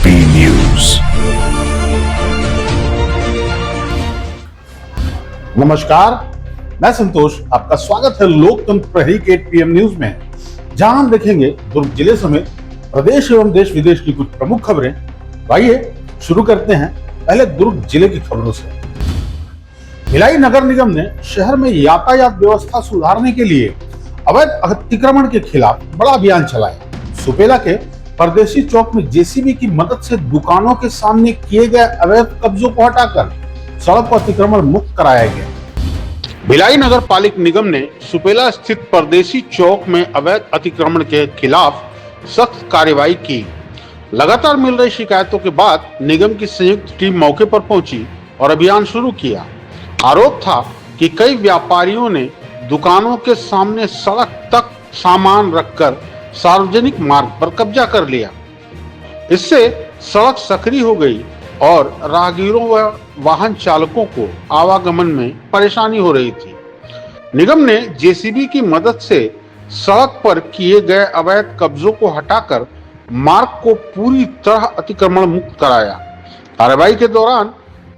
AP news. नमस्कार, मैं संतोष, आपका स्वागत है लोकतंत्र प्रहरी के पीएम न्यूज में, जहां हम देखेंगे दुर्ग जिले समेत प्रदेश एवं देश विदेश की कुछ प्रमुख खबरें। आइए शुरू करते हैं पहले दुर्ग जिले की खबरों से। भिलाई नगर निगम ने शहर में यातायात व्यवस्था सुधारने के लिए अवैध अतिक्रमण के खिलाफ बड़ा अभियान चलाया। सुपेला के परदेसी चौक में जेसीबी की मदद से दुकानों के सामने किए गए अवैध कब्जों को हटाकर सड़क पर अतिक्रमण मुक्त कराया गया। भिलाई नगर पालिक निगम ने सुपेला स्थित परदेसी चौक में अवैध अतिक्रमण के खिलाफ सख्त कार्रवाई की। लगातार मिल रही शिकायतों के बाद निगम की संयुक्त टीम मौके पर पहुंची और अभियान शुरू किया। आरोप था कि कई व्यापारियों ने दुकानों के सामने सड़क तक सामान रखकर सार्वजनिक मार्ग पर कब्जा कर लिया। इससे सड़क सकरी हो गई और राहगीरों व वाहन चालकों को आवागमन में परेशानी हो रही थी। निगम ने जेसीबी की मदद से सड़क पर किए गए अवैध कब्जों को हटाकर मार्ग को पूरी तरह अतिक्रमण मुक्त कराया। कार्रवाई के दौरान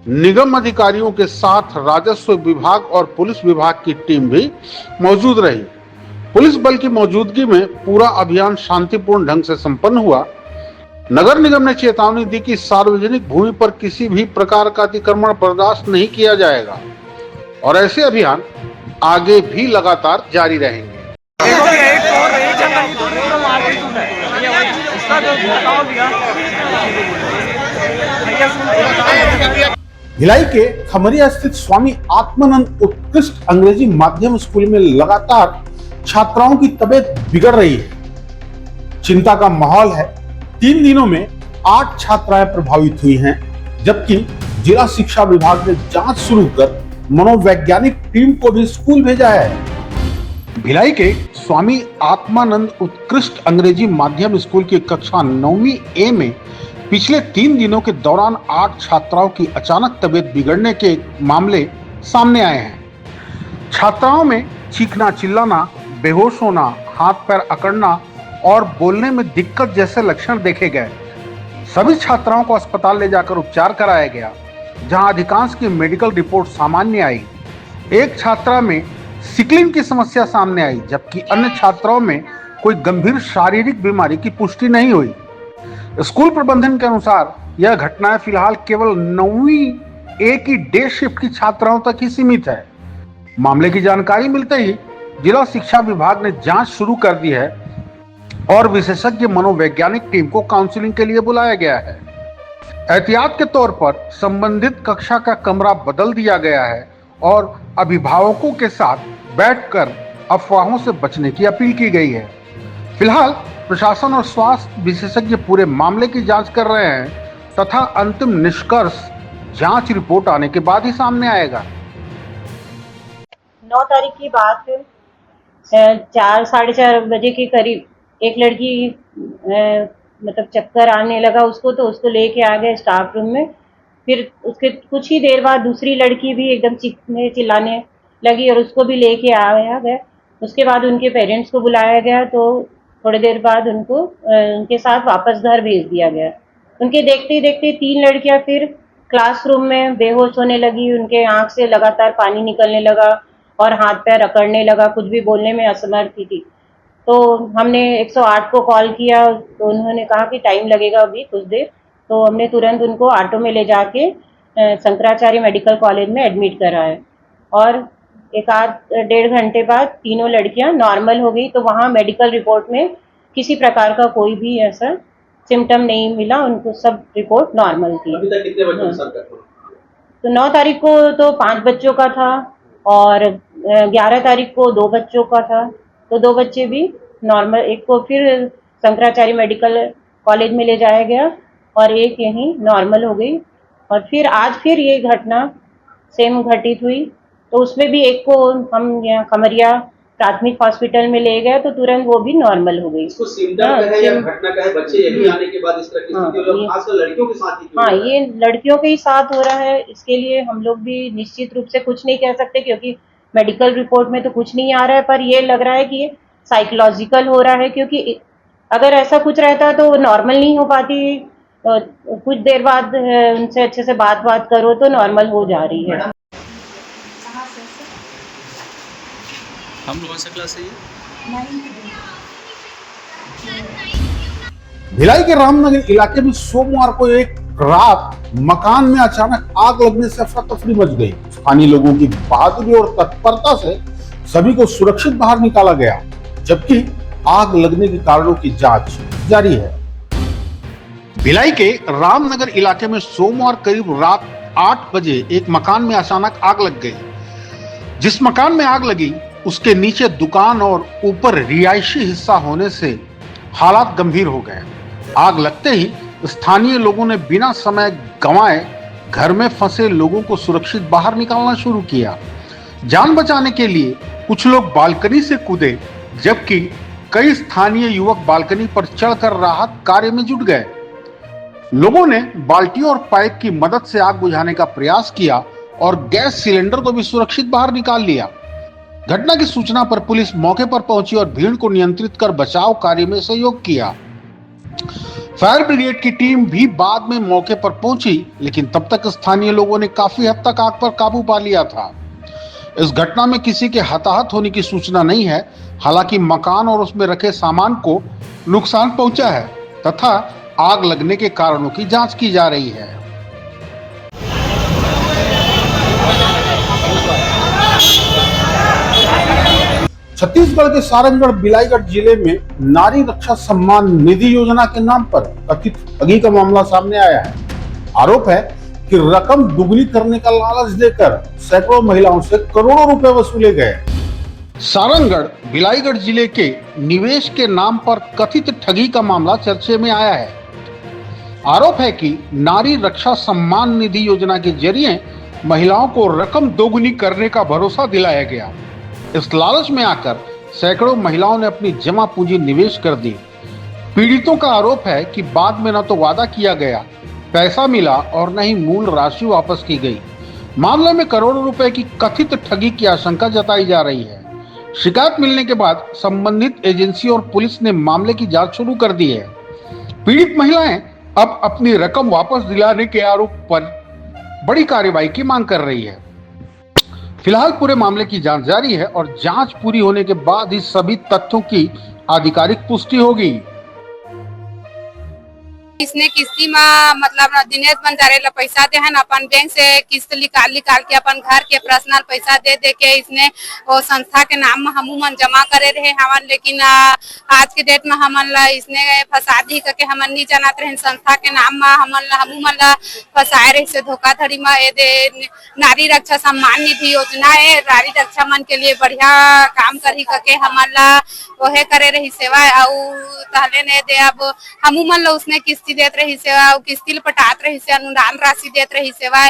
निगम अधिकारियों के साथ राजस्व विभाग और पुलिस विभाग की टीम भी मौजूद रही। पुलिस बल की मौजूदगी में पूरा अभियान शांतिपूर्ण ढंग से संपन्न हुआ। नगर निगम ने चेतावनी दी कि सार्वजनिक भूमि पर किसी भी प्रकार का अतिक्रमण बर्दाश्त नहीं किया जाएगा और ऐसे अभियान आगे भी लगातार जारी रहेंगे। भिलाई के खमरिया स्थित स्वामी आत्मानंद उत्कृष्ट अंग्रेजी माध्यम स्कूल में लगातार छात्राओं की तबीयत बिगड़ रही है। चिंता का माहौल है। 3 दिनों में 8 छात्राएं प्रभावित हुई हैं, जबकि जिला शिक्षा विभाग ने जांच शुरू कर मनोवैज्ञानिक टीम को भी स्कूल भेजा है। भिलाई के स्वामी आत्मानंद उत्कृष्ट अंग्रेजी माध्यम स्कूल की कक्षा 9वीं ए में पिछले 3 दिनों के दौरान 8 छात्राओं की अचानक तबीयत बिगड़ने के मामले सामने आए हैं। छात्राओं में चीखना चिल्लाना, बेहोश होना, हाथ पैर अकड़ना और बोलने में दिक्कत जैसे लक्षण देखे गए। सभी छात्राओं को अस्पताल ले जाकर उपचार कराया गया, जहां अधिकांश की मेडिकल रिपोर्ट सामान्य आई। एक छात्रा में सिकलिंग की समस्या सामने आई, जबकि अन्य छात्राओं में कोई गंभीर शारीरिक बीमारी की पुष्टि नहीं हुई। स्कूल प्रबंधन के अनुसार यह घटनाएं फिलहाल केवल 9वीं ए की डे शिफ्ट की छात्राओं तक ही सीमित है। मामले की जानकारी मिलते ही जिला शिक्षा विभाग ने जांच शुरू कर दी है और विशेषज्ञ मनोवैज्ञानिक टीम को काउंसलिंग के लिए बुलाया गया है। एहतियात के तौर पर संबंधित कक्षा का कमरा बदल दिया गया है और अभिभावकों के साथ बैठकर अफवाहों से बचने की अपील की गई है। फिलहाल प्रशासन और स्वास्थ्य विशेषज्ञ पूरे मामले की जांच कर रहे हैं तथा अंतिम निष्कर्ष जांच रिपोर्ट आने के बाद ही सामने आएगा। 9 तारीख की बात है, 4 साढ़े 4 बजे के करीब एक लड़की मतलब चक्कर आने लगा उसको, तो उसको लेके आ गए स्टाफ रूम में। फिर उसके कुछ ही देर बाद दूसरी लड़की भी एकदम चीखने चिल्लाने लगी और उसको भी लेके आया गया। उसके बाद उनके पेरेंट्स को बुलाया गया, तो थोड़ी देर बाद उनको उनके साथ वापस घर भेज दिया गया। उनके देखते ही देखते 3 लड़कियां फिर क्लासरूम में बेहोश होने लगी। उनके आंख से लगातार पानी निकलने लगा और हाथ पैर अकड़ने लगा, कुछ भी बोलने में असमर्थ थी। तो हमने 108 को कॉल किया, तो उन्होंने कहा कि टाइम लगेगा अभी कुछ देर। तो हमने तुरंत उनको ऑटो में ले जाके शंकराचार्य मेडिकल कॉलेज में एडमिट कराया और 1-1.5 घंटे बाद तीनों लड़कियां नॉर्मल हो गई। तो वहाँ मेडिकल रिपोर्ट में किसी प्रकार का कोई भी ऐसा सिम्टम नहीं मिला, उनको सब रिपोर्ट नॉर्मल थी। अभी तक कितने बच्चों का तो 9 तारीख को तो 5 बच्चों का था और 11 तारीख को 2 बच्चों का था, तो 2 बच्चे भी नॉर्मल। एक को फिर शंकराचार्य मेडिकल कॉलेज में ले जाया गया और एक यहीं नॉर्मल हो गई। और फिर आज फिर ये घटना सेम घटित हुई, तो उसमें भी एक को हम यहाँ खमरिया प्राथमिक हॉस्पिटल में ले गए, तो तुरंत वो भी नॉर्मल हो गई। इसको सिम्टम है या घटना का है? बच्चे यही आने के बाद इस तरह की स्थिति हो रही है, खासकर लड़कियों के साथ ही। हाँ, ये लड़कियों के ही साथ हो रहा है। इसके लिए हम लोग भी निश्चित रूप से कुछ नहीं कह सकते, क्योंकि मेडिकल रिपोर्ट में तो कुछ नहीं आ रहा है, पर ये लग रहा है कि ये साइकोलॉजिकल हो रहा है, क्योंकि अगर ऐसा कुछ रहता तो नॉर्मल नहीं हो पाती तो कुछ देर बाद उनसे अच्छे से बात करो तो नॉर्मल हो जा रही है। हम कौन सा क्लास है ये? भिलाई के रामनगर इलाके में सोमवार को एक रात मकान में अचानक आग लगने से अफरा तफरी मच गई। स्थानीय लोगों की बहादुरी और तत्परता से सभी को सुरक्षित बाहर निकाला गया, जबकि आग लगने के कारणों की जांच जारी है। भिलाई के रामनगर इलाके में सोमवार करीब रात 8 बजे एक मकान में अचानक आग लग गई। जिस मकान में आग लगी उसके नीचे दुकान और ऊपर रिहायशी हिस्सा होने से हालात गंभीर हो गए। आग लगते ही स्थानीय लोगों ने बिना समय गंवाए घर में फंसे लोगों को सुरक्षित बाहर निकालना शुरू किया। जान बचाने के लिए कुछ लोग बालकनी से कूदे, जबकि कई स्थानीय युवक बालकनी पर चढ़कर राहत कार्य में जुट गए। लोगों ने बाल्टियों और पाइप की मदद से आग बुझाने का प्रयास किया और गैस सिलेंडर को भी सुरक्षित बाहर निकाल लिया। घटना की सूचना पर पुलिस मौके पर पहुंची और भीड़ को नियंत्रित कर बचाव कार्य में सहयोग किया। फायर ब्रिगेड की टीम भी बाद में मौके पर पहुंची, लेकिन तब तक स्थानीय लोगों ने काफी हद तक आग पर काबू पा लिया था। इस घटना में किसी के हताहत होने की सूचना नहीं है। हालांकि मकान और उसमें रखे सामान को नुकसान पहुंचा है तथा आग लगने के कारणों की जांच की जा रही है। छत्तीसगढ़ के सारंगढ़ बिलाईगढ़ जिले में नारी रक्षा सम्मान निधि योजना के नाम पर कथित ठगी का मामला सामने आया है। आरोप है कि रकम दुगनी करने का लालच देकर सैकड़ों महिलाओं से करोड़ों रुपए वसूले गए। सारंगढ़ बिलाईगढ़ जिले के निवेश के नाम पर कथित ठगी का मामला चर्चे में आया है। आरोप है कि नारी रक्षा सम्मान निधि योजना के जरिए महिलाओं को रकम दोगुनी करने का भरोसा दिलाया गया। इस लालच में आकर सैकड़ों महिलाओं ने अपनी जमा पूंजी निवेश कर दी। पीड़ितों का आरोप है कि बाद में न तो वादा किया गया, पैसा मिला और न ही मूल राशि वापस की गई। मामले में करोड़ों रुपए की कथित ठगी की आशंका जताई जा रही है। शिकायत मिलने के बाद संबंधित एजेंसी और पुलिस ने मामले की जांच शुरू कर दी है। पीड़ित महिलाएं अब अपनी रकम वापस दिलाने के आरोप पर बड़ी कार्रवाई की मांग कर रही है। फिलहाल पूरे मामले की जांच जारी है और जांच पूरी होने के बाद ही सभी तथ्यों की आधिकारिक पुष्टि होगी। इसने किस्ती में मतलब दिनेश बंजारे ला पैसा दे हन, अपन बैंक से किस्त निकाल के अपन घर के पर्सनल पैसा दे के इसने वो संस्था के नाम में हमू मन जमा करे रहे हवन। लेकिन आज के डेट में हमन ला इसने फंसा दी करके हमन नहीं जानत रहे। संस्था के नाम में हमू मन ला फंसाए रहे से धोखाधड़ी में। ये नारी रक्षा सम्मान निधि योजना है, नारी रक्षा मन के लिए बढ़िया काम करी करके हमन ला वहे करे रही सेवा। और तहले ने दे अब हमू मन ला उसने किस्ती देत रही सेवा, किस्ती पटात रही से अनुदान राशि देत रही सेवा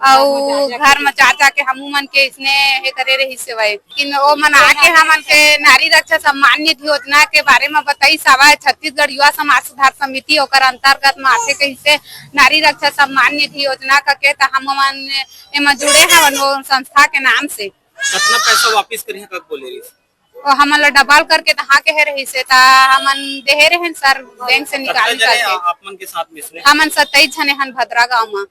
और घर में जा के हमू मन के इसने हे करे रही सेवा। लेकिन वो मन आके हमन के नारी रक्षा सम्मान निधि योजना के बारे में बताई सवा छत्तीसगढ़ युवा समाज सुधार समिति ओकर अंतर्गत में आके कैसे नारी रक्षा सम्मान निधि योजना के हम एमा जुड़े हैं वो संस्था के नाम से। कितना पैसा वापस करी है कब बोले रही? और हमन ला डबल करके दहा के रही से ता हमन देहे रहे सर बैंक से निकाल के। आपमन के साथ मिसरे हमन 27 जने हन भद्रा गांव में।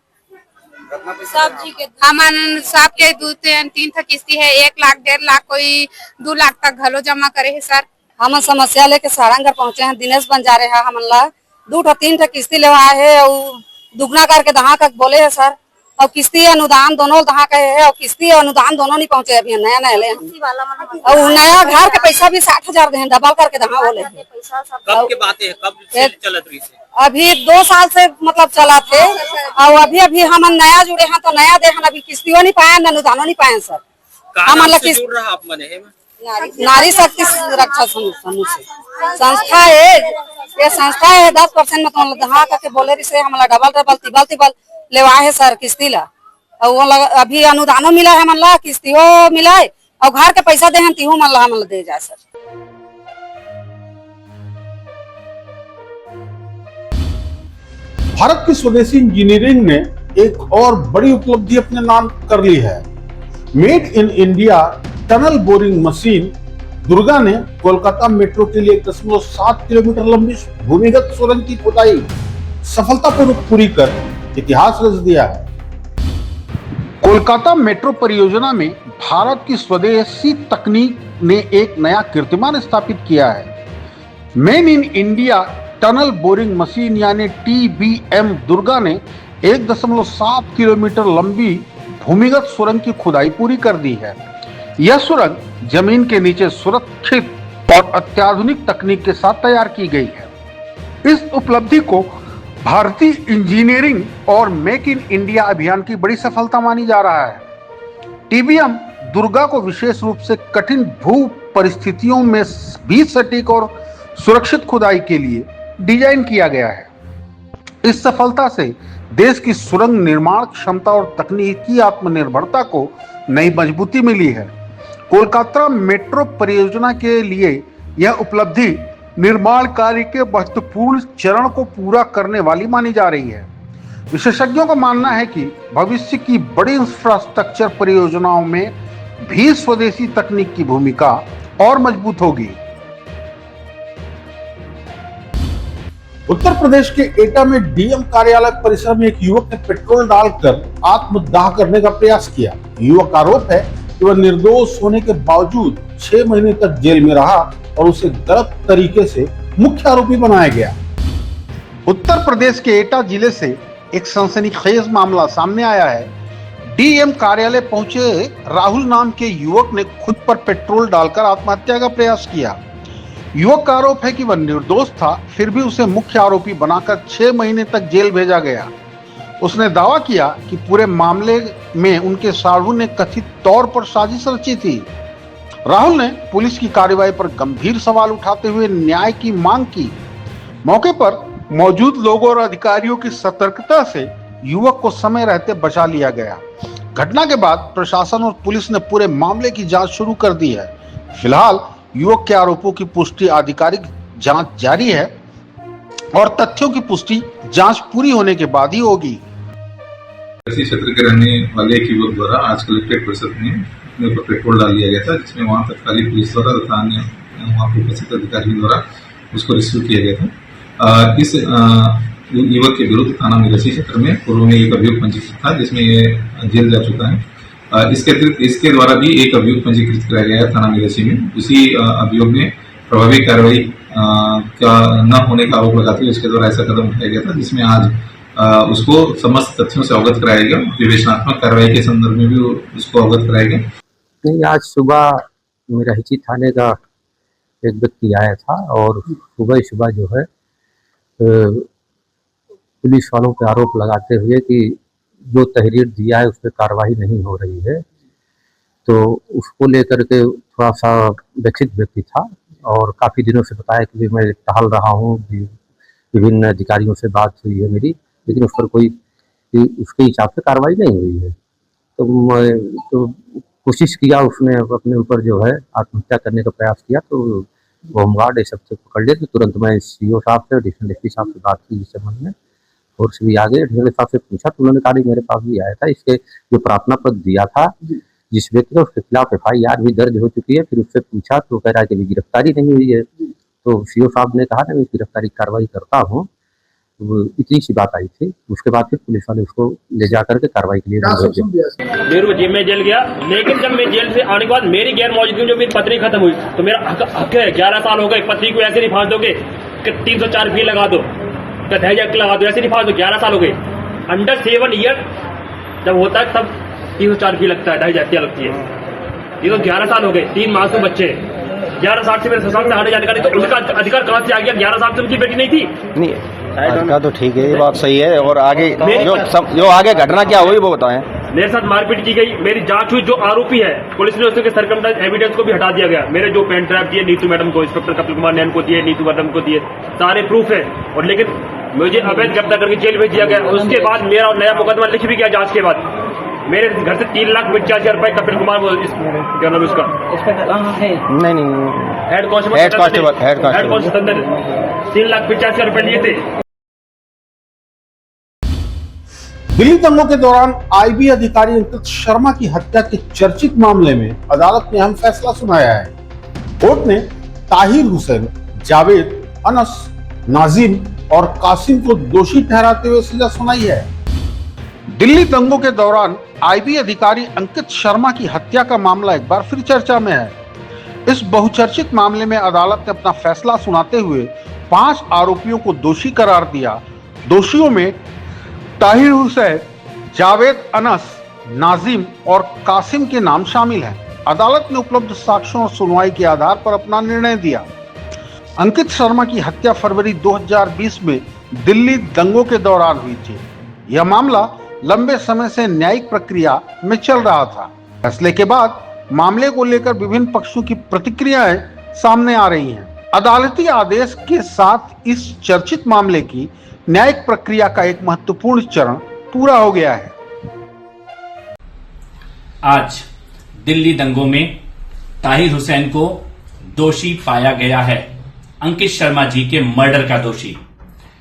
सब जी के हमन सब के 2-3 था किस्ती है, 1 लाख 1.5 लाख कोई 2 लाख तक घलो जमा करे है सर। हम समस्या लेके सारंगढ़ पहुंचे हैं। दिनेश बंजारे है हमन ला 2-3 था किस्ती लेवा है और दुगना करके दहा का बोले है सर। और किस्ती अनुदान दोनों दहा का है और किस्ती अनुदान दोनों नहीं पहुंचे अभी नया ले और नया घर के पैसा भी 60,000 दे डबल करके दहा बोले। कब के बात है, कब से चलत रही से? अभी 2 साल से मतलब चला थे और अभी हम नया जुड़े हैं तो नया दे अभी किस्तियों नहीं पाए अनुदानों नहीं पाए सर। हम जुड़ रहा आप मने नारी शक्ति रक्षा समूह से संस्था है। ये संस्था है 10% मतलब दहा करके बोले से हमारा डबल तिबल लेवा है सर किस्ती ला। और वो अभी अनुदानों मिला है मन ला, किस्तियों मिला है और घर के पैसा दे हम तीहू मन ला हम दे जाए सर। भारत की स्वदेशी इंजीनियरिंग ने एक और बड़ी उपलब्धि अपने नाम कर ली है। Made in India tunnel boring machine Durga ने कोलकाता मेट्रो के लिए 1.7 किलोमीटर लंबी भूमिगत सुरंग की खुदाई सफलतापूर्वक पूरी कर इतिहास रच दिया है। कोलकाता मेट्रो परियोजना में भारत की स्वदेशी तकनीक ने एक नया कीर्तिमान स्थापित किया है। Made in India tunnel boring machine यानी TBM दुर्गा ने 1.7 किलोमीटर लंबी भूमिगत सुरंग की खुदाई पूरी कर दी है। यह सुरंग जमीन के नीचे सुरक्षित और अत्याधुनिक तकनीक के साथ तैयार की गई है। इस उपलब्धि को भारतीय इंजीनियरिंग और मेक इन इंडिया अभियान की बड़ी सफलता मानी जा रहा है। TBM दुर्गा को विशेष रूप से कठिन भू परिस्थितियों में भी सटीक और सुरक्षित खुदाई के लिए डिजाइन किया गया है। इस सफलता से देश की सुरंग निर्माण क्षमता और तकनीकी आत्मनिर्भरता को नई मजबूती मिली है। कोलकाता मेट्रो परियोजना के लिए यह उपलब्धि निर्माण कार्य के महत्वपूर्ण चरण को पूरा करने वाली मानी जा रही है। विशेषज्ञों का मानना है कि भविष्य की बड़ी इंफ्रास्ट्रक्चर परियोजनाओं में भी स्वदेशी तकनीक की भूमिका और मजबूत होगी। उत्तर प्रदेश के एटा में डीएम कार्यालय परिसर में एक युवक ने पेट्रोल डालकर आत्मदाह करने का प्रयास किया। युवक का आरोप है कि वह निर्दोष होने के बावजूद 6 महीने तक जेल में रहा और उसे गलत तरीके से मुख्य आरोपी बनाया गया। उत्तर प्रदेश के एटा जिले से एक सनसनीखेज मामला सामने आया है। डीएम कार्यालय पहुंचे राहुल नाम के युवक ने खुद पर पेट्रोल डालकर आत्महत्या का प्रयास किया। युवक का आरोप है कि वह निर्दोष था, फिर भी उसे मुख्य आरोपी बनाकर 6 महीने तक जेल भेजा गया। उसने दावा किया कि पूरे मामले में उनके साढ़ू ने कथित तौर पर साजिश रची थी। राहुल ने पुलिस की कार्रवाई पर गंभीर सवाल उठाते हुए न्याय की मांग की। मौके पर मौजूद लोगों और अधिकारियों की सतर्कता से युवक को समय रहते बचा लिया गया। घटना के बाद प्रशासन और पुलिस ने पूरे मामले की जांच शुरू कर दी है। फिलहाल युवक के आरोपों की पुष्टि आधिकारिक जांच जारी है और तथ्यों की पुष्टि जांच पूरी होने के बाद ही होगी। इसी क्षेत्र के रहने वाले एक युवक द्वारा आज कलेक्ट्रेट परिषद में अपने ऊपर पेट्रोल डाल दिया गया था, जिसमें वहां तत्कालीन पुलिस द्वारा तथा अन्य वहां पर उपस्थित अधिकारियों द्वारा उसको रिसीव किया गया था। इस युवक के विरुद्ध थाना मिरसी क्षेत्र में पूर्व में एक अभियोग पंजीकृत था, जिसमें ये जेल जा चुका है। इसके अतिरिक्त इसके द्वारा भी एक अभियोग पंजीकृत कराया गया थाना मिरसी में। उसी अभियोग में प्रभावी कार्रवाई का न होने का आरोप लगाते हुए इसके द्वारा ऐसा कदम उठाया गया था, जिसमें आज उसको समस्त तथ्यों से अवगत कराया गया। विवेचनात्मक कार्रवाई के संदर्भ में भी उसको अवगत कराया गया। नहीं, आज सुबह मिरहिची थाने का एक व्यक्ति आया था और सुबह जो है पुलिस वालों पे आरोप लगाते हुए कि जो तहरीर दिया है उस पर कार्रवाई नहीं हो रही है, तो उसको लेकर के थोड़ा सा व्यथित व्यक्ति था और काफ़ी दिनों से बताया कि मैं टहल रहा हूँ, विभिन्न अधिकारियों से बात हुई है मेरी, लेकिन उस पर कोई उसके हिसाब से कार्रवाई नहीं हुई है। तो मैं कोशिश किया, उसने अपने ऊपर जो है आत्महत्या करने का प्रयास किया, तो होमगार्ड ये सब से पकड़ लिया। तो तुरंत मैं CO साहब से, एडिशनल SP साहब से बात की इस संबंध में, और से भी आगे एडिशनल साहब से पूछा तो उन्होंने कहा मेरे पास भी आया था, इसके जो प्रार्थना पत्र दिया था जिस व्यक्ति ने, उसके खिलाफ FIR भी दर्ज हो चुकी है। फिर उससे पूछा तो कह रहा है कि अभी गिरफ्तारी नहीं हुई है। तो CO साहब ने कहा ना मैं गिरफ्तारी कार्रवाई करता हूँ, इतनी सी बात आई थी। उसके बाद फिर पुलिस वाले उसको ले जा करके कार्रवाई के लिए जेल में जेल गया, लेकिन जब मैं जेल से आने के बाद मेरी गैर मौजूदगी जो मेरी पत्नी खत्म हुई तो मेरा हक है। 11 साल हो गए, पत्नी को ऐसे नहीं फांस दोगे कि 304 फी लगा दो, दहेज एक्ट लगा दो, ऐसे नहीं फांस दो। 11 साल हो गए, अंडर 7 ईयर जब होता है तब 304 फी लगता है, दहेज हत्या लगती है। ये तो 11 साल हो गए, 3 मासूम बच्चे। 11 साल से मेरे ससुराल से हटे जाने का नहीं, तो उनका अधिकार कहां से आ गया? 11 साल से उनकी बेटी नहीं थी। नहीं, आज का तो ठीक है, ये बात सही है। और आगे जो आगे घटना क्या हुई वो बताएं। मेरे साथ मारपीट की गई, मेरी जांच हुई। जो आरोपी है पुलिस ने उसके सरकमस्टेंस एविडेंस को भी हटा दिया गया। मेरे जो पेन ड्राइव दिए नीतू मैडम को, इंस्पेक्टर कपिल कुमार नैन को दिए, नीतू मैडम को दिए, सारे प्रूफ है। और लेकिन मुझे अवैध गिरफ्तार करके जेल भेज दिया गया। उसके बाद मेरा नया मुकदमा लिख भी गया जांच के बाद। मेरे घर से 3,85,000 रुपए कपिल कुमार क्या नाम उसका नहीं हेड कांस्टेबल 3,85,000 रुपए लिए थे। दिल्ली दंगों के दौरान IB अधिकारी अंकित शर्मा की हत्या के चर्चित मामले में अदालत ने अहम फैसला सुनाया है। कोर्ट ने ताहिर हुसैन, जावेद, अनस, नाजिम और कासिम को दोषी ठहराते हुए सजा सुनाई है। दिल्ली दंगों के दौरान आईबी अधिकारी अंकित शर्मा की हत्या का मामला एक बार फिर चर्चा में है। इस बहुचर्चित मामले में अदालत ने अपना फैसला सुनाते हुए 5 आरोपियों को दोषी करार दिया। दोषियों में ताहिर हुसैन, जावेद अनस, नाजिम और कासिम के नाम शामिल हैं। अदालत ने उपलब्ध साक्ष्यों और सुनवाई के आधार पर अपना निर्णय दिया। अंकित शर्मा की हत्या फरवरी 2020 में दिल्ली दंगों के दौरान हुई थी। यह मामला लंबे समय से न्यायिक प्रक्रिया में चल रहा था। फैसले के बाद मामले को लेकर विभिन्न पक्षों की प्रतिक्रियाएं सामने आ रही हैं। अदालती आदेश के साथ इस चर्चित मामले की न्यायिक प्रक्रिया का एक महत्वपूर्ण चरण पूरा हो गया है। आज दिल्ली दंगों में ताहिर हुसैन को दोषी पाया गया है, अंकित शर्मा जी के मर्डर का दोषी।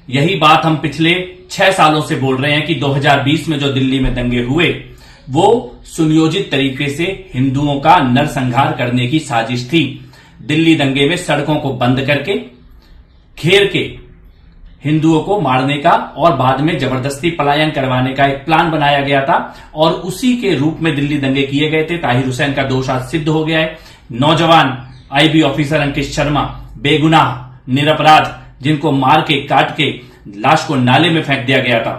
यही बात हम पिछले 6 सालों से बोल रहे हैं कि 2020 में जो दिल्ली में दंगे हुए वो सुनियोजित तरीके से हिंदुओं का नरसंहार करने की साजिश थी। दिल्ली दंगे में सड़कों को बंद करके घेर के हिंदुओं को मारने का और बाद में जबरदस्ती पलायन करवाने का एक प्लान बनाया गया था और उसी के रूप में दिल्ली दंगे किए गए थे। ताहिर हुसैन का दोष आज सिद्ध हो गया है। नौजवान आईबी ऑफिसर अंकित शर्मा बेगुनाह निरपराध, जिनको मार के काट के लाश को नाले में फेंक दिया गया था।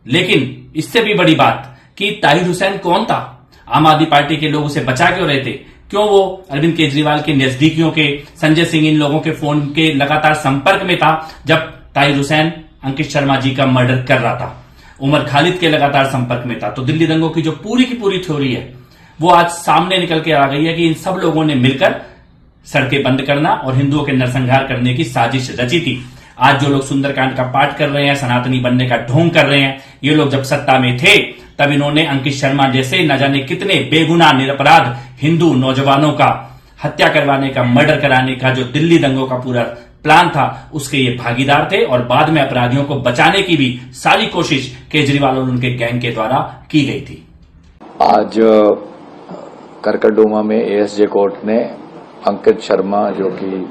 लेकिन इससे भी बड़ी बात कि ताहिर हुसैन कौन था? आम आदमी पार्टी के लोग उसे बचा क्यों रहे थे? क्यों वो अरविंद केजरीवाल के नजदीकियों के, संजय सिंह, इन लोगों के फोन के लगातार संपर्क में था जब ताहिर हुसैन अंकित शर्मा जी का मर्डर कर रहा था? उमर खालिद के लगातार संपर्क में था। तो दिल्ली दंगों की जो पूरी की पूरी थ्योरी है वो आज सामने निकल के आ गई है कि इन सब लोगों ने मिलकर सड़कें बंद करना और हिंदुओं के नरसंहार करने की साजिश रची थी। आज जो लोग सुंदरकांड का पाठ कर रहे हैं, सनातनी बनने का ढोंग कर रहे हैं, ये लोग जब सत्ता में थे तब इन्होंने अंकित शर्मा जैसे न जाने कितने बेगुनाह निरपराध हिंदू नौजवानों का हत्या करवाने का, मर्डर कराने का जो दिल्ली दंगों का पूरा प्लान था उसके ये भागीदार थे। और बाद में अपराधियों को बचाने की भी सारी कोशिश केजरीवाल और उनके गैंग के द्वारा की गई थी। आज करकरडूमा में एएसजे कोर्ट ने अंकित शर्मा जो कि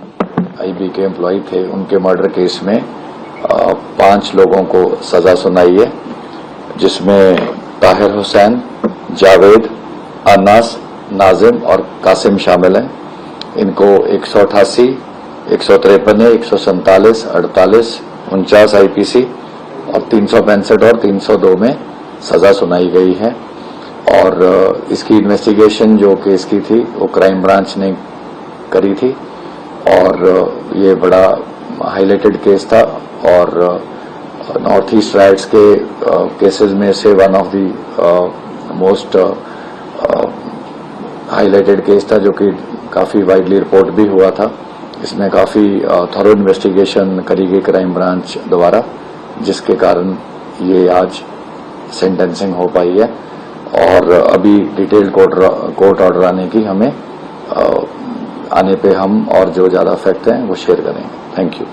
आईबी के एम्प्लॉय थे, उनके मर्डर केस में 5 लोगों को सजा सुनाई है, जिसमें ताहिर हुसैन, जावेद, अनास, नाजिम और कासिम शामिल हैं। इनको 188, 153, 147, 48, 49 आईपीसी और 365 और 302 में सजा सुनाई गई है। और इसकी इन्वेस्टिगेशन जो केस की थी वो क्राइम ब्रांच ने करी थी और ये बड़ा हाईलाइटेड केस था और नॉर्थ ईस्ट राइट्स के केसेस में से one of the most highlighted case था, जो कि काफी वाइडली रिपोर्ट भी हुआ था। इसमें काफी थॉरो इन्वेस्टिगेशन करी गई क्राइम ब्रांच द्वारा, जिसके कारण ये आज सेंटेंसिंग हो पाई है। और अभी डिटेल्ड कोर्ट ऑर्डर आने की हमें आने पे हम और जो ज्यादा फैक्ट हैं वो शेयर करेंगे। Thank you.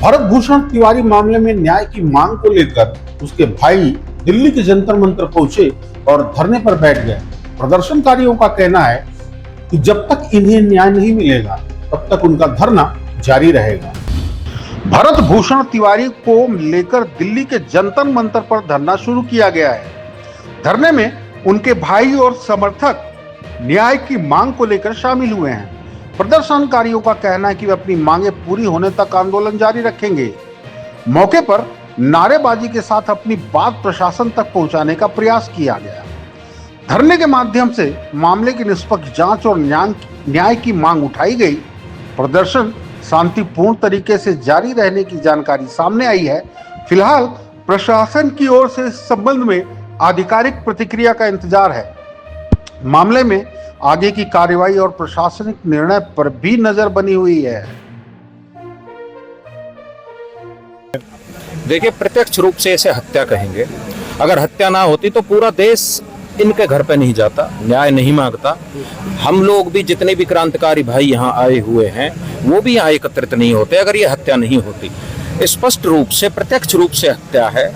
भरत भूषण तिवारी मामले में न्याय की मांग को लेकर उसके भाई दिल्ली के जंतर मंतर पहुंचे और धरने पर बैठ गए। प्रदर्शनकारियों का कहना है कि जब तक इन्हें न्याय नहीं मिलेगा तब तक उनका धरना जारी रहेगा। भरत भूषण तिवारी को लेकर दिल्ली के जंतर मंतर पर धरना शुरू किया गया है। धरने में उनके भाई और समर्थक न्याय की मांग को लेकर शामिल हुए हैं। प्रदर्शनकारियों का कहना है कि वे अपनी मांगे पूरी होने तक आंदोलन जारी रखेंगे। मौके पर नारेबाजी के साथ अपनी बात प्रशासन तक पहुंचाने का प्रयास किया गया। धरने के माध्यम से मामले की निष्पक्ष जांच और न्याय की मांग उठाई गई। प्रदर्शन शांतिपूर्ण तरीके से जारी रहने की जानकारी सामने आई है। फिलहाल प्रशासन की ओर से इस संबंध में आधिकारिक प्रतिक्रिया का इंतजार है। मामले में आगे की कार्रवाई और प्रशासनिक निर्णय पर भी नजर बनी हुई है। देखिए, प्रत्यक्ष रूप से इसे हत्या कहेंगे। अगर हत्या ना होती तो पूरा देश इनके घर पे नहीं जाता, न्याय नहीं मांगता। हम लोग भी, जितने भी क्रांतिकारी भाई यहाँ आए हुए हैं, वो भी यहाँ एकत्रित नहीं होते अगर ये हत्या नहीं होती। स्पष्ट रूप से, प्रत्यक्ष रूप से हत्या है।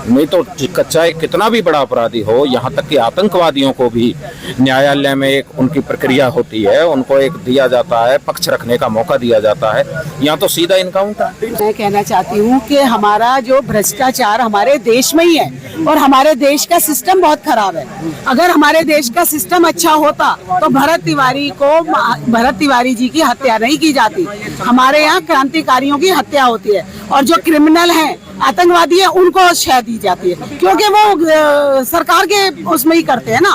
नहीं तो चाहे कितना भी बड़ा अपराधी हो, यहाँ तक कि आतंकवादियों को भी न्यायालय में एक उनकी प्रक्रिया होती है, उनको एक दिया जाता है, पक्ष रखने का मौका दिया जाता है। यहाँ तो सीधा इनकाउंटर। मैं कहना चाहती हूँ कि हमारा जो भ्रष्टाचार हमारे देश में ही है और हमारे देश का सिस्टम बहुत खराब है। अगर हमारे देश का सिस्टम अच्छा होता तो भरत तिवारी जी की हत्या नहीं की जाती। हमारे यहाँ क्रांतिकारियों की हत्या होती है और जो क्रिमिनल हैं, आतंकवादी है, उनको शह दी जाती है, क्योंकि वो सरकार के उसमें ही करते हैं ना,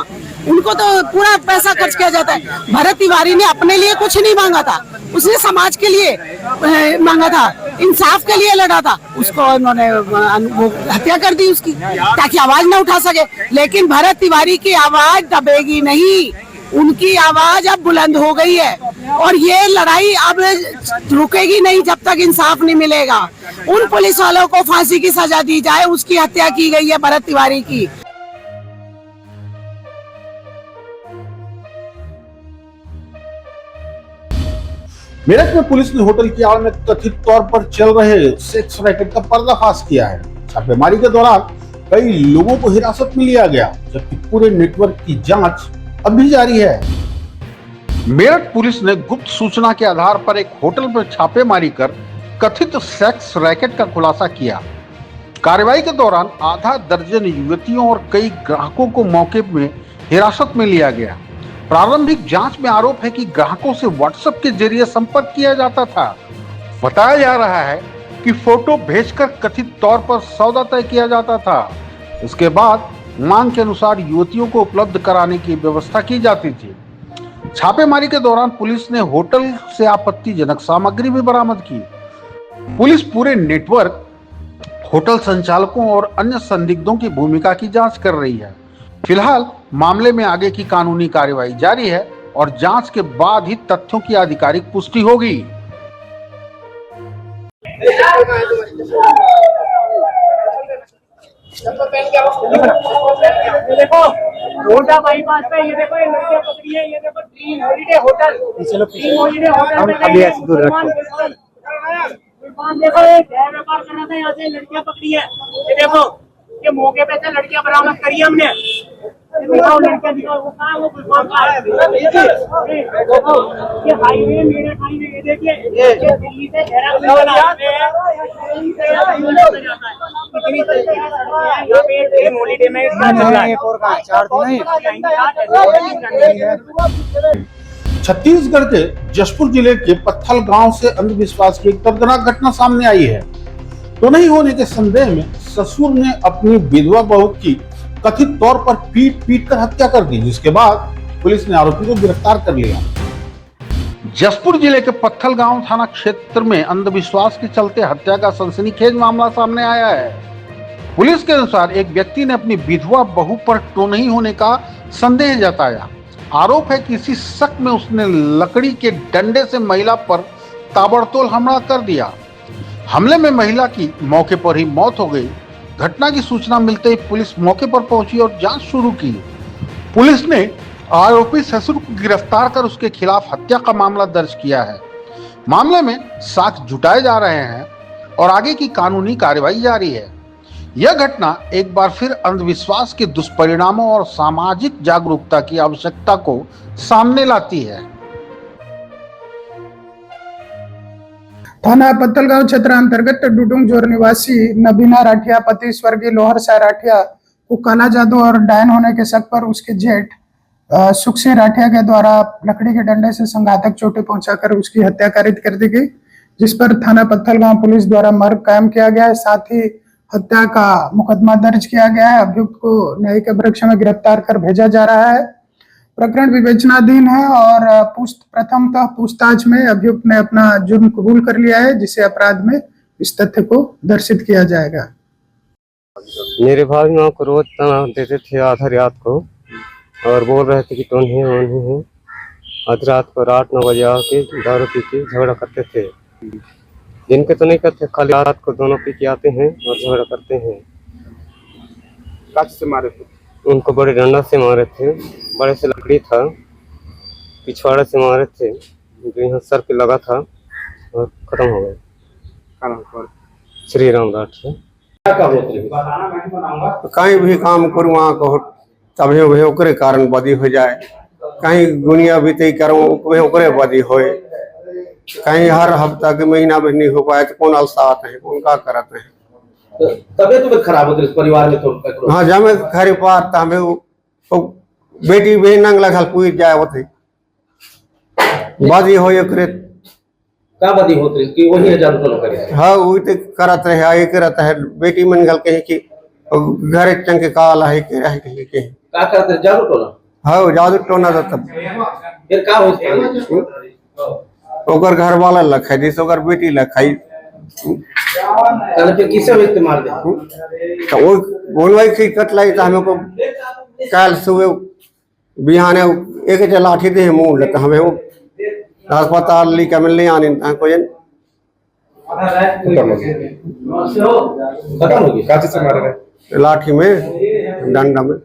उनको तो पूरा पैसा खर्च किया जाता है। भरत तिवारी ने अपने लिए कुछ नहीं मांगा था, उसने समाज के लिए मांगा था, इंसाफ के लिए लड़ा था, उसको उन्होंने वो हत्या कर दी उसकी, ताकि आवाज ना उठा सके। लेकिन भरत तिवारी की आवाज दबेगी नहीं, उनकी आवाज अब बुलंद हो गई है और ये लड़ाई अब रुकेगी नहीं जब तक इंसाफ नहीं मिलेगा। उन पुलिस वालों को फांसी की सजा दी जाए, उसकी हत्या की गई है भरत तिवारी की। मेरठ में पुलिस ने होटल की आड़ में कथित तौर पर चल रहे सेक्स रैकेट का पर्दाफाश किया है। छापेमारी के दौरान कई लोगों को हिरासत में लिया गया, जबकि पूरे नेटवर्क की जांच अब भी जारी है। मेरठ पुलिस ने गुप्त सूचना के आधार पर एक होटल पर छापेमारी कर कथित सेक्स रैकेट का खुलासा किया। कार्रवाई के दौरान आधा दर्जन युवतियों और कई ग्राहकों को मौके में हिरासत में लिया गया। प्रारंभिक जांच में आरोप है कि ग्राहकों से व्हाट्सएप के जरिए संपर्क किया जाता था। बताया जा रहा है कि फोटो भेजकर कथित तौर पर सौदा तय किया जाता था। इसके बाद मांग के अनुसार युवतियों को उपलब्ध कराने की व्यवस्था की जाती थी। छापेमारी के दौरान पुलिस ने होटल से आपत्तिजनक सामग्री भी बरामद की। पुलिस पूरे नेटवर्क, होटल संचालकों और अन्य संदिग्धों की भूमिका की जांच कर रही है। फिलहाल मामले में आगे की कानूनी कार्रवाई जारी है और जांच के बाद ही तथ्यों की आधिकारिक पुष्टि होगी। देखो रोडा बाईपास पे ये देखो, ये लड़कियां पकड़ी है, ये देखो dream holiday hotel, dream holiday hotel में देखो ये गैर व्यापार कर रहा था, यहाँ से लड़कियां पकड़ी है। ये देखो ये मौके पे से लड़कियां बरामद करी है हमने। दिखाओ लड़कियां, दिखाओ वो कहाँ, वो गुलफाम का है। देखो ये हाईवे, मेरठ हाईवे, ये देखिए ये दिल्ली से देहरादून वाला हाईवे है, दिल्ली से यहाँ जाता है। इतनी सस्ती है यहाँ पे ड्रीम हॉलीडे में इसका चल रहा है। छत्तीसगढ़ के जशपुर जिले के पत्थल गांव से अंधविश्वास की एक दर्दनाक घटना सामने आई है। तो नहीं होने के संदेह में ससुर ने अपनी विधवा बहू की कथित तौर पर पीट कर हत्या कर दी, जिसके बाद पुलिस ने आरोपी को गिरफ्तार कर लिया। जशपुर जिले के पत्थल गांव थाना क्षेत्र में अंधविश्वास के चलते हत्या का सनसनीखेज मामला सामने आया है। पुलिस के अनुसार एक व्यक्ति ने अपनी विधवा बहू पर तो नहीं होने का संदेह जताया। आरोप है कि इसी शक में उसने लकड़ी के डंडे से महिला पर ताबड़तोड़ हमला कर दिया। हमले में महिला की मौके पर ही मौत हो गई। घटना की सूचना मिलते ही पुलिस मौके पर पहुंची और जांच शुरू की। पुलिस ने आरोपी ससुर को गिरफ्तार कर उसके खिलाफ हत्या का मामला दर्ज किया है। मामले में साक्ष्य जुटाए जा रहे हैं और आगे की कानूनी कार्रवाई जारी है। यह घटना एक बार फिर अंधविश्वास के दुष्परिणामों और सामाजिक जागरूकता की आवश्यकता को सामने लाती है। थाना पत्तलगांव क्षेत्र अंतर्गत डुडुंग जोर निवासी नबीना राठिया पति स्वर्गीय लोहर साय राठिया को काला जादू और डायन होने के शक पर उसके जेठ सुखसिंह राठिया के द्वारा लकड़ी के डंडे से संघातक चोटें पहुंचाकर उसकी हत्या कारित कर दी गई, जिस पर थाना पत्थलगांव पुलिस द्वारा मर्ग कायम किया गया है। साथ ही हत्या का मुकदमा दर्ज किया गया है। अभियुक्त को न्यायिक अभिरक्षा में गिरफ्तार कर भेजा जा रहा है। प्रकरण विवेचनाधीन है और प्रथमतः पूछताछ में अभियुक्त ने अपना जुर्म कबूल कर लिया है, जिसे अपराध में इस तथ्य को दर्शित किया जाएगा। मेरे भाई माँ को रोज तनाव देते थे आधा रात को और बोल रहे थे कि तो नहीं है। आधी रात को 8-9 बजे आके दारू पी के झगड़ा करते थे। दिन के तो नहीं करते, खाली रात को दोनों पी के आते हैं और झगड़ा करते हैं। से मारे थे? उनको बड़े डंडा से मारे थे, बड़े से लकड़ी था, पिछवाड़े से मारे थे जो यहाँ सर पे लगा था और खत्म हो गए। श्री श्री राम राठिया। कहीं भी काम करूँ वहाँ को तभी वही ओकरे कारण बदी हो जाए, कहीं दुनिया बीते करूँ वही ओकरे बदी होए, कहीं हर हफ्ता के महीना भी नहीं हो पाए तो कौन अलसात है, कौन का करते हैं। तबियत तो खराब होती है परिवार में तो। हाँ जमे घर पार था हमें बेटी भी नंग लगल पूछ जाए होते बदी हो का बदी होती कि वही 1000 रुपये करे। हाँ वही तो करत रहे एक रहता है बेटी मन गल कहीं कि घर चंग के काला है के रह कहीं के का करते जादू टोना। हाँ जादू टोना तो तब फिर का होता ओकर घर वाला लखाई दिस ओकर बेटी लखाई फिर किसे इस्तेमाल दे तो वो बोलवाई की कटलाई तो हमें को काल सुबह बिहाने एक लाठी दे मुंह लेता हमें वो अस्पताल ली मिल नहीं आने कोई लाठी में डंडा में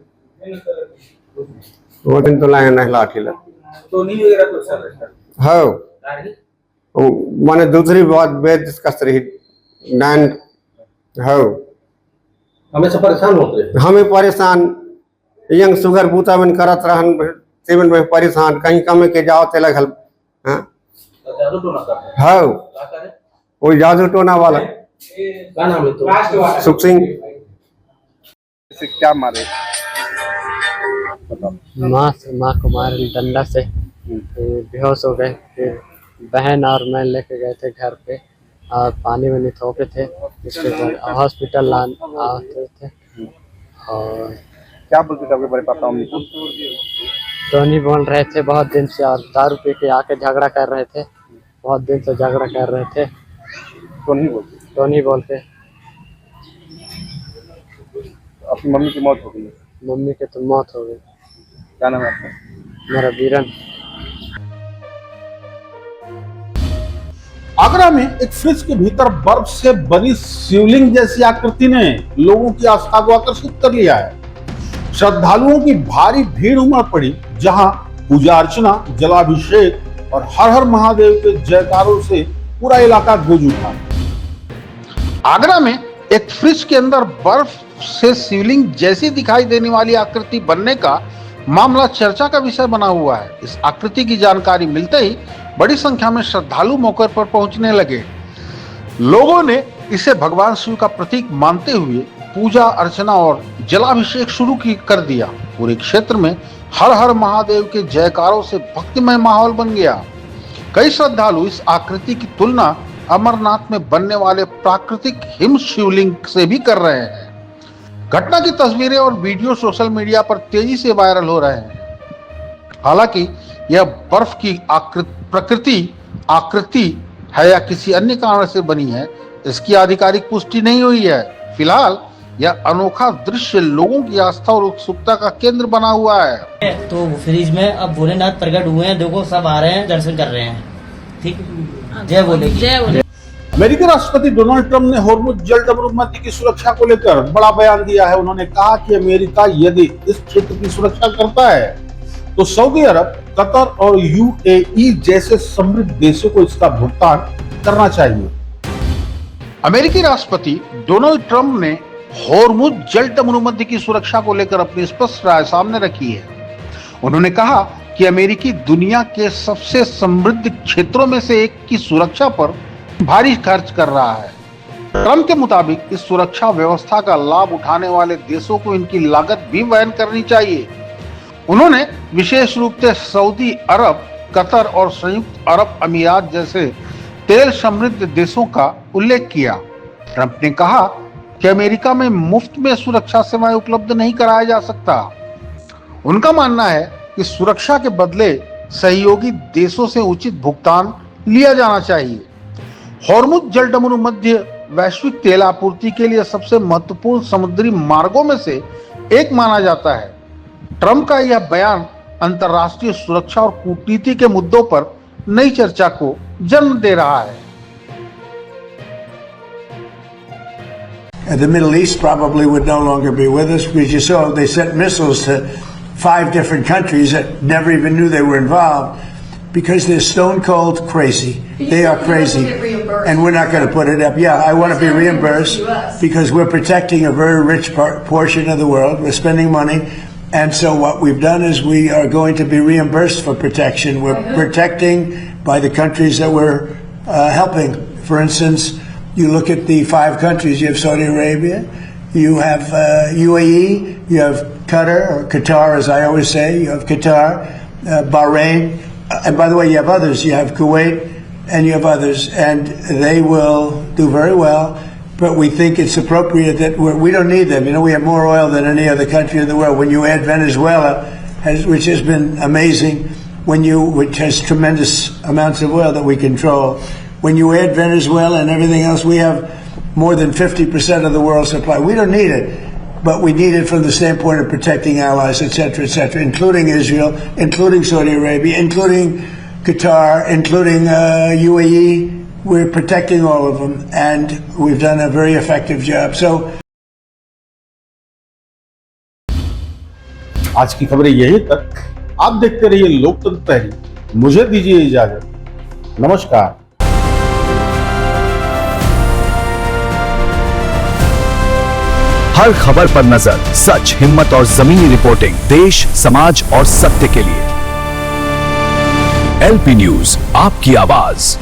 वो दिन तो लाए नहीं लाठी ला हाँ माने दूसरी बात बेद डिस्कस रही डैन हाँ हमें परेशान होते हमें परेशान यंग सुगर बूता में करत रहन सेवन में परेशान कहीं कम के जाओ ते लगल हाँ वो जादू टोना वाला क्या नाम है तो सुख सिंह से क्या मारे माँ को मारे डंडा से बेहोश हो गए। फिर बहन और मैं लेके गए थे घर पे और पानी में निथोके थे, इसके बाद हॉस्पिटल आते थे। और क्या बोलते थे आपके बड़े पापा मम्मी को? तो नहीं बोल रहे थे बहुत दिन से और दारू पी के आके झगड़ा कर रहे थे, बहुत दिन से झगड़ा कर रहे थे। तो नहीं बोल के अपनी मम्मी की मौत हो गई? मम्मी की तो मौत हो गई। क्या नाम है आपका? मेरा बीरन। आगरा में एक फ्रिज के भीतर बर्फ से बनी शिवलिंग जैसी आकृति ने लोगों की आस्था को आकर्षित कर लिया है। श्रद्धालुओं की भारी भीड़ उमड़ पड़ी, जहां पूजा अर्चना, जलाभिषेक और हर हर महादेव के जयकारों से पूरा इलाका गूंज उठा। आगरा में एक फ्रिज के अंदर बर्फ से शिवलिंग जैसी दिखाई देने वाली आकृति बनने का मामला चर्चा का विषय बना हुआ है। इस आकृति की जानकारी मिलते ही बड़ी संख्या में श्रद्धालु मौके पर पहुंचने लगे। लोगों ने इसे भगवान शिव का प्रतीक मानते हुए पूजा अर्चना और जलाभिषेक शुरू कर दिया। पूरे क्षेत्र में हर हर महादेव के जयकारों से भक्तिमय माहौल बन गया। कई श्रद्धालु इस आकृति की तुलना अमरनाथ में बनने वाले प्राकृतिक हिम शिवलिंग से भी कर रहे हैं। घटना की तस्वीरें और वीडियो सोशल मीडिया पर तेजी से वायरल हो रहे हैं। हालांकि यह बर्फ की आकृति है या किसी अन्य कारण से बनी है, इसकी आधिकारिक पुष्टि नहीं हुई है। फिलहाल यह अनोखा दृश्य लोगों की आस्था और उत्सुकता का केंद्र बना हुआ है। तो फ्रिज में अब भोलेनाथ प्रकट हुए हैं, देखो सब आ रहे हैं, दर्शन कर रहे हैं। ठीक, जय बोले जय बोले। अमेरिकी राष्ट्रपति डोनाल्ड ट्रंप ने होर्मुज जलदमरूद नदी की सुरक्षा को लेकर बड़ा बयान दिया है। उन्होंने कहा कि अमेरिका यदि इस क्षेत्र की सुरक्षा करता है तो सऊदी अरब, कतर और यूएई जैसे समृद्ध देशों को इसका भुगतान करना चाहिए। अमेरिकी राष्ट्रपति डोनाल्ड ट्रंप ने होर्मुज जलदमरूद नदी की सुरक्षा को लेकर अपनी स्पष्ट राय सामने रखी है। उन्होंने कहा कि अमेरिकी दुनिया के सबसे समृद्ध क्षेत्रों में से एक की सुरक्षा पर भारी खर्च कर रहा है। ट्रंप के मुताबिक इस सुरक्षा व्यवस्था का लाभ उठाने वाले देशों को इनकी लागत भी वहन करनी चाहिए। उन्होंने विशेष रूप से सऊदी अरब, कतर और संयुक्त अरब अमीरात जैसे तेल समृद्ध देशों का उल्लेख किया। ट्रंप ने कहा कि अमेरिका में मुफ्त में सुरक्षा सेवाएं उपलब्ध नहीं कराया जा सकता। उनका मानना है कि सुरक्षा के बदले सहयोगी देशों से उचित भुगतान लिया जाना चाहिए। होर्मुज जलदमरूद मध्य वैश्विक तेल आपूर्ति के लिए सबसे महत्वपूर्ण समुद्री मार्गों में से एक माना जाता है। ट्रंप का यह बयान अंतर्राष्ट्रीय सुरक्षा और कूटनीति के मुद्दों पर नई चर्चा को जन्म दे रहा है। The Middle East probably would no longer be with us because you saw they sent missiles to 5 different countries that never even knew they were involved because they're stone cold crazy. They are crazy. and we're not going to put it up. Yeah, I want to be reimbursed because we're protecting a very rich portion of the world. We're spending money. And so what we've done is we are going to be reimbursed for protection. We're protecting by the countries that we're helping. For instance, you look at the 5 countries. You have Saudi Arabia, you have UAE, you have Qatar, or Qatar as I always say, you have Qatar, Bahrain, and by the way, you have others. You have Kuwait, and you have others, and they will do very well. But we think it's appropriate that we don't need them. You know, we have more oil than any other country in the world. When you add Venezuela, which has been amazing, which has tremendous amounts of oil that we control, when you add Venezuela and everything else, we have more than 50% of the world's supply. We don't need it, but we need it from the standpoint of protecting allies, et cetera, including Israel, including Saudi Arabia, including Qatar, including UAE. We're protecting all of them, and we've done a very effective job. So, आज की खबरें यही तक। आप देखते रहिए लोकतंत्र तहरीक। मुझे दीजिए इजाजत। नमस्कार। हर खबर पर नजर, सच, हिम्मत और जमीनी रिपोर्टिंग, देश, समाज और सत्य के लिए। एलपी न्यूज, आपकी आवाज।